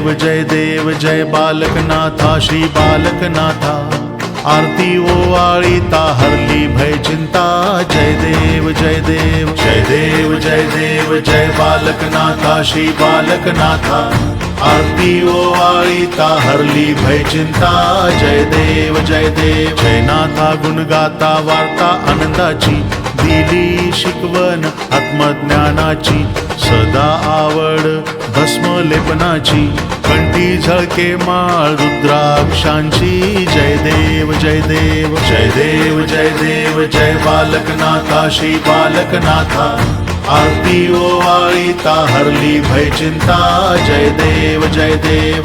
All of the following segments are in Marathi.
देव जय बालकनाथा श्री बालकनाथा। आरती ओवाळीता हरली भय चिंता। जय देव जय देव जय बालकनाथा श्री बालकनाथा। आरती ओवाळीता हरली भय चिंता। जय देव जय नाथा गुण गाता वार्ता आनंदाची। दिली शिकवण आत्मज्ञानाची। सदा आवड भस्म लेपनाची। कंठी झळके माळ रुद्राक्षांची। जय देव जय बालकनाथा श्री बालकनाथा। आरती ओवाळीता हरली भय चिंता। जय देव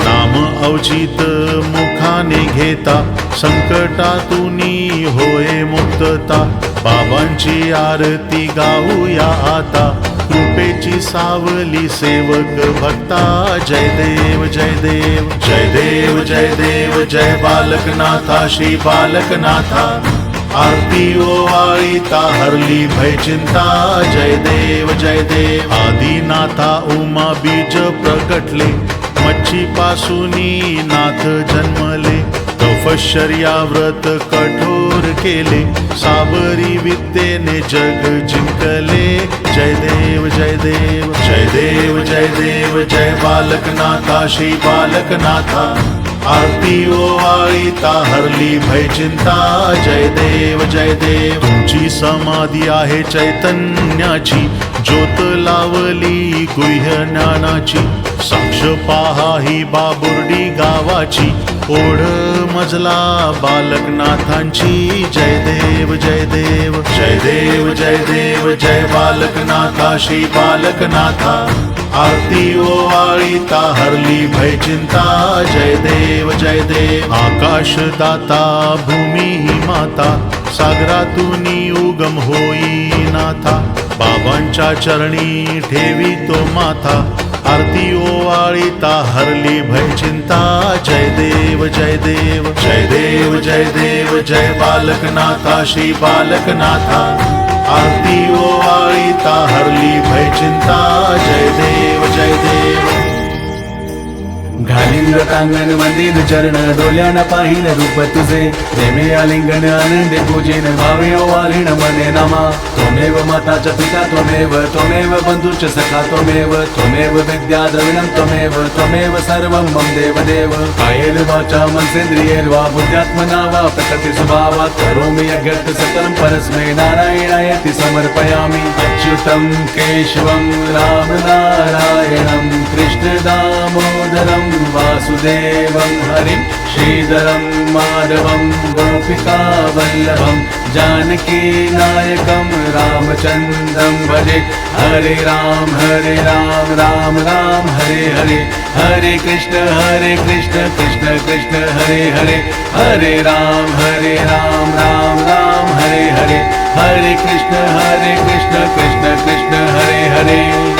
नाम अवचित मुखाने घेता। संकटातूनी होय मुक्तता। बाबांची आरती गाऊया आता। कृपेची सावली सेवक भक्ता। जय देव जय बालकनाथा श्री बालकनाथा। आरती ओवाळीता हरली भय चिंता। जय देव आदिनाथा उमा बीज प्रगटले। मच्छी पासूनी नाथ जन्मले। तपश्चर्या व्रत कठोर केले। साबरी विद्येने जग जिंकले। जय देव जय बालकनाथा श्री बालकनाथा। आरती ओवाळीता हरली भय चिंता। जय देव तुमची समाधी आहे चैतन्याची। ज्योत लावली गुह्य ज्ञानाची। साक्ष पहा ही बाबुर्डी गावाची। ओढ मजला बालकनाथांची। जय देव जय बालकनाथा श्री बालकनाथा। आरती ओवाळीता हरली भय चिंता। जय देव आकाश दाता भूमी ही माता। सागरातूनी उगम होई नाथा। बाबांच्या चरणी ठेवी तो माथा। आरती ओवाळीता हरली भय चिंता। जय देव जय बालकनाथा श्री बालकनाथा। आरती ओवाळीता हरली भय चिंता। जय देव घालीन रतांगण मंदिर चरण डोल्याना पाहिन रूप तुझे। प्रेमे आलिंगन आनंदे पूजेन भावे ओवाळीन मने नामा। त्वमेव माताच पिता त्वमेव बंधुश्च सखा त्वमेव विद्या द्रविणं त्वमेव सर्वं मम देव। कायेन वाचा मनसेन्द्रियैर्वा बुद्ध्यात्मना वा प्रकृति स्वभावात् करोमि यज्ञं सकलं परस्मै नारायणायति समर्पयामि। अच्युतं केशवं राम नारायणं कृष्ण दामोदरं वासुदेवं हरिं श्रीधरं माधवं गोपिका वल्लभं जानकी नायकं रामचन्द्रं भजे। हरे राम राम राम हरे हरे। हरे कृष्ण कृष्ण कृष्ण हरे हरे। हरे राम राम राम हरे हरे। हरे कृष्ण कृष्ण कृष्ण हरे हरे।